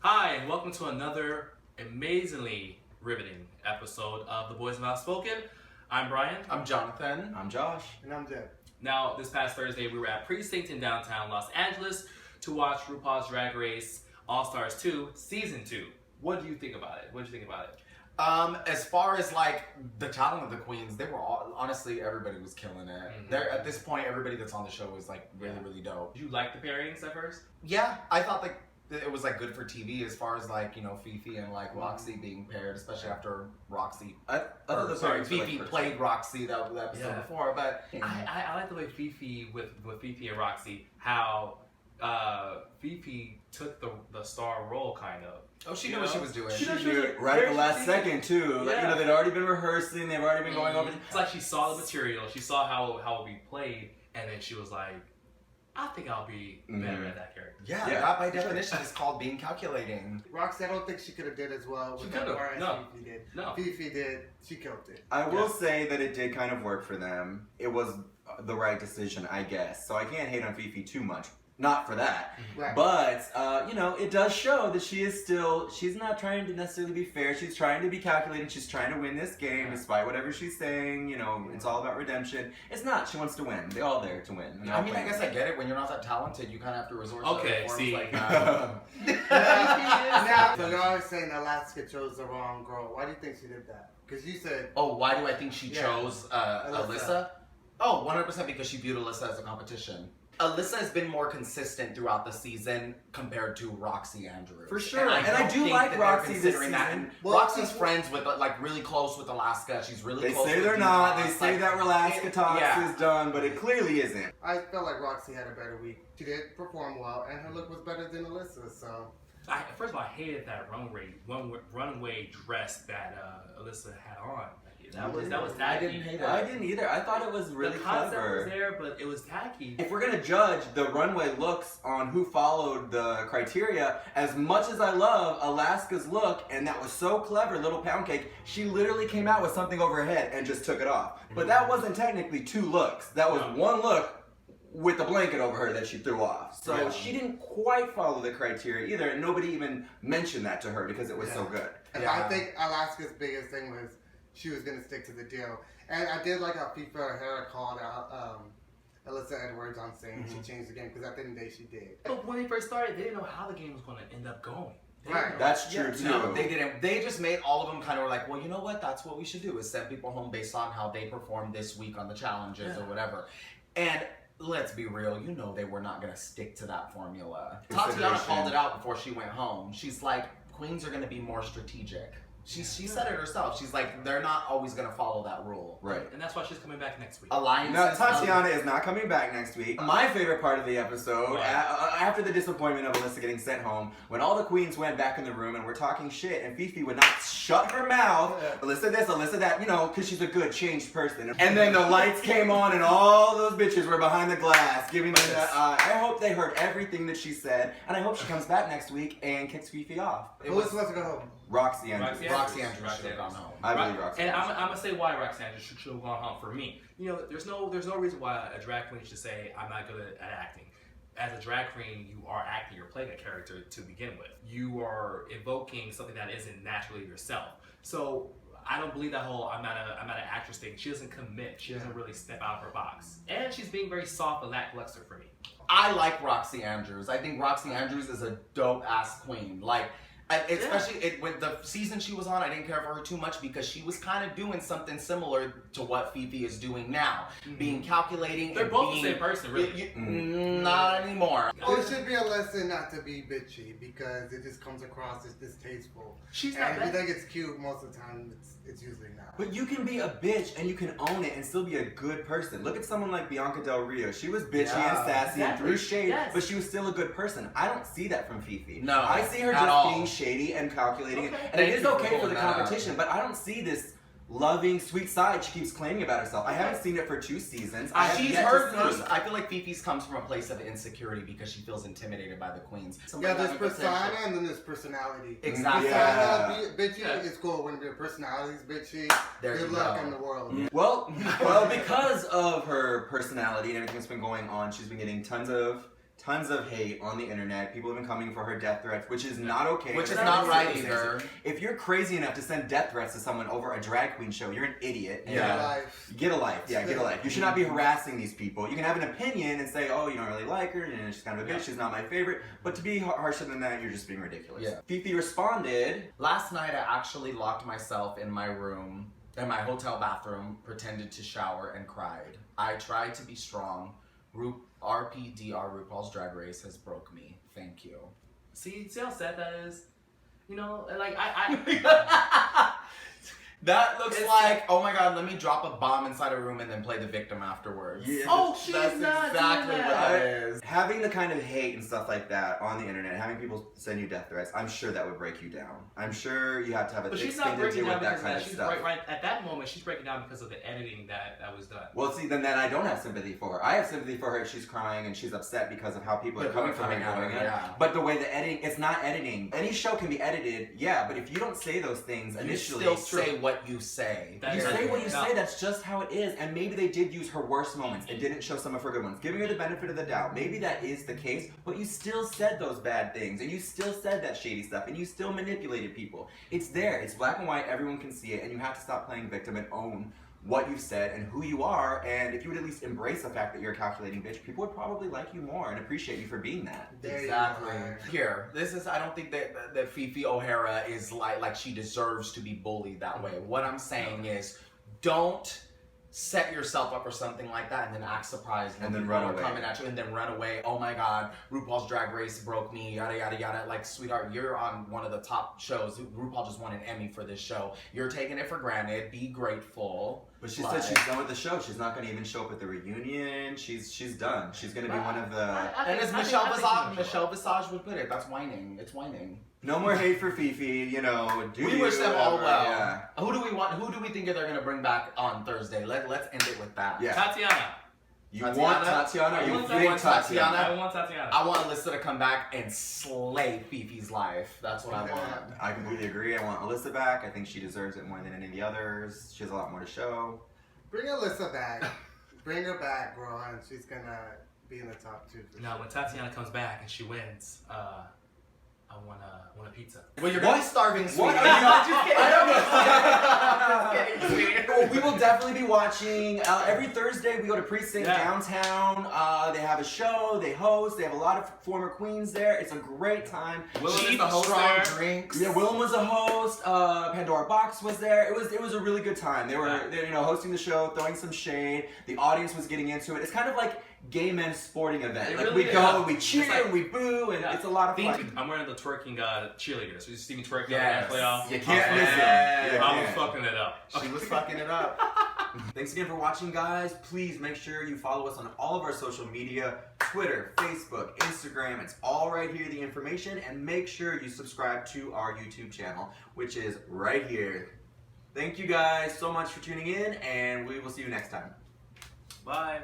Hi, and welcome to another amazingly riveting episode of The Boys of Outspoken. I'm Brian. I'm Jonathan. I'm Josh. And I'm Jeb. Now, this past Thursday, we were at Precinct in downtown Los Angeles to watch RuPaul's Drag Race All-Stars 2, Season 2. What do you think about it? What did you think about it? As far as like the talent of the queens, they were all, honestly, everybody was killing it. They're at this point, everybody that's on the show was like really dope. Did you like the pairings at first? Yeah, I thought like it was like good for TV as far as like, you know, Phi Phi and like Roxxxy being paired, especially after Roxxxy. Phi Phi played Roxxxy that episode before, but I like the way Phi Phi with Phi Phi and Roxxxy, how Phi Phi took the star role kind of. Oh, she knew what she was doing. She knew it right at the last second too. Like, you know, they'd already been rehearsing, they've already been going over. It's like she saw the material, she saw how it would be played, and then she was like, I think I'll be better at that character. Yeah, that by definition is called being calculating. Roxxxy, I don't think she could have did as well with could've. that as No. Phi Phi did. No. Phi Phi did. She killed it. I will say that it did kind of work for them. It was the right decision, I guess. So I can't hate on Phi Phi too much. Not for that. Right. But, you know, it does show that she's not trying to necessarily be fair. She's trying to be calculating. She's trying to win this game despite whatever she's saying. You know, it's all about redemption. It's not. She wants to win. They're all there to win. I mean, I guess I get it. When you're not that talented, you kind of have to resort to other forms like Now, so you're always saying Alaska chose the wrong girl. Why do you think she did that? Because you said... Oh, why do I think she chose Alyssa? Oh, 100% because she viewed Alyssa as a competition. Alyssa has been more consistent throughout the season compared to Roxxxy Andrews. For sure. And I don't do think like that they're Roxxxy this considering that. season. And Well, Roxxxy's friends with, like, really close with Alaska. She's really They close say with they're not. They Detox. say Like, that Alaska Talks yeah. is done, but it clearly isn't. I felt like Roxxxy had a better week. She did perform well, and her look was better than Alyssa, so... First of all, I hated that runway dress that Alyssa had on. That was tacky. I didn't hate it. I didn't either. I thought it was really the concept clever. was there, but it was tacky. If we're gonna judge the runway looks on who followed the criteria, as much as I love Alaska's look, and that was so clever, little pound cake, she literally came out with something over her head and just took it off. But that wasn't technically two looks. That was one look with the blanket over her that she threw off. So she didn't quite follow the criteria either, and nobody even mentioned that to her because it was so good. And I think Alaska's biggest thing was she was going to stick to the deal. And I did like how Phi Phi O'Hara called out Alyssa Edwards on saying she changed the game, because at the end of the day she did. But when they first started, they didn't know how the game was going to end up going. Right. That's true too. No, they didn't. They just made all of them kind of were like, well, you know what? That's what we should do is send people home based on how they performed this week on the challenges or whatever. And let's be real, you know they were not going to stick to that formula. Tatianna called it out before she went home. She's like, queens are going to be more strategic. She said it herself. She's like, they're not always going to follow that rule. Right. And that's why she's coming back next week. Alliances. No, Tatianna is not coming back next week. My favorite part of the episode, after the disappointment of Alyssa getting sent home, when all the queens went back in the room and were talking shit, and Phi Phi would not shut her mouth. Alyssa this, Alyssa that, you know, because she's a good, changed person. And then the lights came on, and all those bitches were behind the glass, giving me that. I hope they heard everything that she said, and I hope she comes back next week and kicks Phi Phi off. Who was supposed to go home? Roxxxy Andrews. Roxxxy Andrews should have gone home. I believe Roxxxy And Andrews. I'm gonna say why Roxxxy Andrews should have gone home for me. You know, there's no reason why a drag queen should say I'm not good at acting. As a drag queen, you are acting. You're playing a character to begin with. You are evoking something that isn't naturally yourself. So I don't believe that whole I'm not an actress thing. She doesn't commit. She doesn't really step out of her box. And she's being very soft and lackluster for me. I like Roxxxy Andrews. I think Roxxxy Andrews is a dope-ass queen. Like, especially with the season she was on, I didn't care for her too much because she was kind of doing something similar to what Phi Phi is doing now. Being calculating. They're both the same person, really. Not anymore. Well, it should be a lesson not to be bitchy, because it just comes across as distasteful. She's and not if bad. you think it's cute, most of the time it's usually not. But you can be a bitch and you can own it and still be a good person. Look at someone like Bianca Del Rio. She was bitchy and sassy and threw shade, but she was still a good person. I don't see that from Phi Phi. No, I see her at just all. being shady and calculating. Okay. And it is Thank you for okay for pulling the that out. competition, but I don't see this loving, sweet side she keeps claiming about herself. I haven't seen it for 2 seasons. She's I feel like Phi Phi's comes from a place of insecurity because she feels intimidated by the queens. Yeah, there's persona and then there's personality. Exactly. Persona bitchy is cool. When your personality's bitchy, There good you luck go. in the world. Well, because of her personality and everything that's been going on, she's been getting tons of tons of hate on the internet. People have been coming for her death threats, which is not okay. Which is That's not right circumstances. either. If you're crazy enough to send death threats to someone over a drag queen show, you're an idiot. And Yeah. Life. Get a life. Yeah, get a life. You should not be harassing these people. You can have an opinion and say, oh, you don't really like her, and she's kind of a bitch, she's not my favorite. But to be harsher than that, you're just being ridiculous. Yeah. Phi Phi responded. Last night, I actually locked myself in my room, in my hotel bathroom, pretended to shower, and cried. I tried to be strong. RPDR, RuPaul's Drag Race, has broke me. Thank you. See how sad that is? You know, like I That looks It's like, oh my god, let me drop a bomb inside a room and then play the victim afterwards. Yeah. Oh, she's That's not exactly doing what that. that is. Having the kind of hate and stuff like that on the internet, having people send you death threats, I'm sure that would break you down. I'm sure you have to have a But thick she's skin not to breaking deal down with that because of kind that. of She's stuff. right at that moment. She's breaking down because of the editing that was done. Well, see, then I don't have sympathy for her. I have sympathy for her if she's crying and she's upset because of how people are coming for her doing it. Yeah. But the way the editing, it's not editing. Any show can be edited, yeah, but if you don't say those things You initially, still say what you say. That you is say what you No. say, that's just how it is. And maybe they did use her worst moments and didn't show some of her good ones. Giving her the benefit of the doubt. Maybe that is the case, but you still said those bad things, and you still said that shady stuff, and you still manipulated people. It's there, it's black and white, everyone can see it, and you have to stop playing victim and own what you've said and who you are. And if you would at least embrace the fact that you're a calculating bitch, people would probably like you more and appreciate you for being that. There you Exactly. are. Here, this is. I don't think that Phi Phi O'Hara is like she deserves to be bullied that way. What I'm saying is, don't set yourself up for something like that and then act surprised when And then people run are away. coming at you and then run away. Oh my God, RuPaul's Drag Race broke me. Yada yada yada. Like, sweetheart, you're on one of the top shows. RuPaul just won an Emmy for this show. You're taking it for granted. Be grateful. But she said she's done with the show. She's not going to even show up at the reunion. She's done. She's going to be one of the... And as Michelle Visage would put it, that's whining. It's whining. No more hate for Phi Phi, you know. We wish them all well. Yeah. Who do we want? Who do we think they're gonna bring back on Thursday? Let's end it with that. Yeah. Tatianna. You want Tatianna? I You want think Tatianna. I want Tatianna. I want Alyssa to come back and slay Phi Phi's life. That's what I want. I completely agree. I want Alyssa back. I think she deserves it more than any of the others. She has a lot more to show. Bring Alyssa back. Bring her back, bro, and she's gonna be in the top 2. For No, sure. when Tatianna comes back and she wins, I want a pizza. Well, you're gonna be starving, sweetie. What are you? Just kidding. I don't know. We will definitely be watching. Every Thursday we go to Precinct downtown. They have a show. They host. They have a lot of former queens there. It's a great time. Willam is the host there. Drinks. Yeah, Willam was a host. Pandora Box was there. It was a really good time. They were hosting the show, throwing some shade. The audience was getting into it. It's kind of like gay men's sporting event. It Like really we is. go, we cheer, It's like- we boo, and it's a lot of fun. I'm wearing the twerking cheerleader. So you see me twerking Yes. on the playoff. You can't miss it. Yeah. I was fucking it up. She was fucking it up. Thanks again for watching, guys. Please make sure you follow us on all of our social media, Twitter, Facebook, Instagram. It's all right here, the information. And make sure you subscribe to our YouTube channel, which is right here. Thank you guys so much for tuning in, and we will see you next time. Bye.